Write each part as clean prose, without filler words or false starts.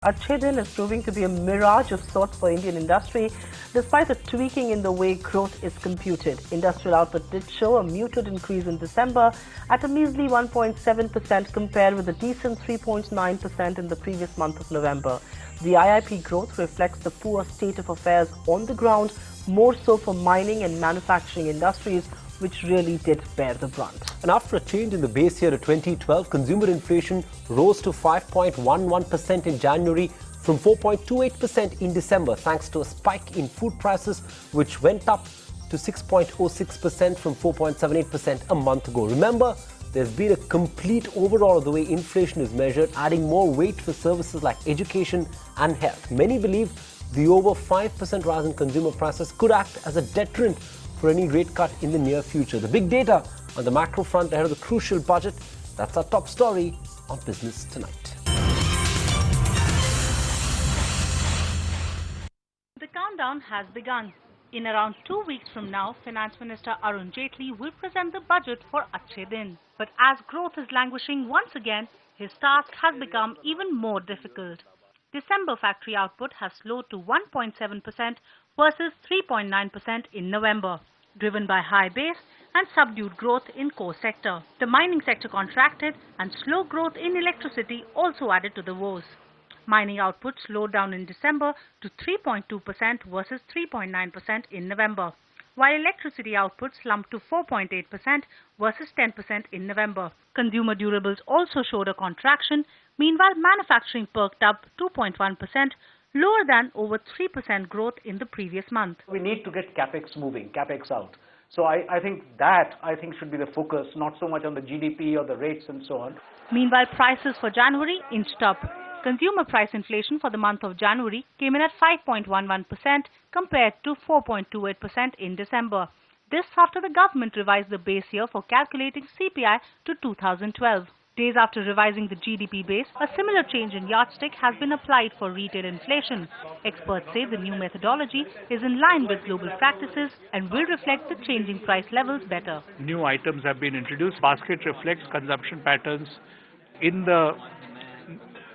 Achhe Din is proving to be a mirage of sorts for Indian industry, despite a tweaking in the way growth is computed. Industrial output did show a muted increase in December at a measly 1.7% compared with a decent 3.9% in the previous month of November. The IIP growth reflects the poor state of affairs on the ground, more so for mining and manufacturing industries, which really did bear the brunt. And after a change in the base year of 2012, consumer inflation rose to 5.11% in January from 4.28% in December, thanks to a spike in food prices, which went up to 6.06% from 4.78% a month ago. Remember, there's been a complete overhaul of the way inflation is measured, adding more weight for services like education and health. Many believe the over 5% rise in consumer prices could act as a deterrent for any rate cut in the near future. The big data on the macro front ahead of the crucial budget. That's our top story on Business Tonight. The countdown has begun. In around 2 weeks from now, Finance Minister Arun Jaitley will present the budget for Achhe Din. But as growth is languishing once again, his task has become even more difficult. December factory output has slowed to 1.7% versus 3.9% in November, driven by high base and subdued growth in core sector. The mining sector contracted and slow growth in electricity also added to the woes. Mining output slowed down in December to 3.2% versus 3.9% in November, while electricity output slumped to 4.8% versus 10% in November. Consumer durables also showed a contraction. Meanwhile, manufacturing perked up 2.1%, lower than over 3% growth in the previous month. We need to get capex moving, capex out. So I think that should be the focus, not so much on the GDP or the rates and so on. Meanwhile, prices for January inched up. Consumer price inflation for the month of January came in at 5.11% compared to 4.28% in December. This after the government revised the base year for calculating CPI to 2012. Days after revising the GDP base, a similar change in yardstick has been applied for retail inflation. Experts say the new methodology is in line with global practices and will reflect the changing price levels better. New items have been introduced. Basket reflects consumption patterns in the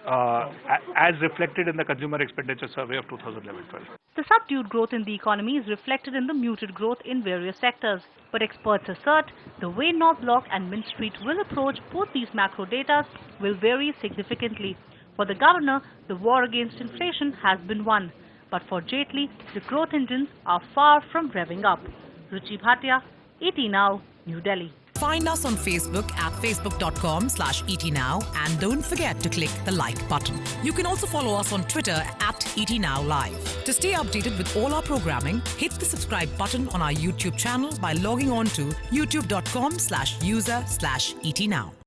as reflected in the Consumer Expenditure Survey of 2011-12. The subdued growth in the economy is reflected in the muted growth in various sectors. But experts assert the way North Block and Mint Street will approach both these macro data will vary significantly. For the governor, the war against inflation has been won. But for Jaitley, the growth engines are far from revving up. Ruchi Bhatia, ET Now, New Delhi. Find us on Facebook at facebook.com/ETNow and don't forget to click the like button. You can also follow us on Twitter at ETNowLive. To stay updated with all our programming, hit the subscribe button on our YouTube channel by logging on to youtube.com/user/ETNow.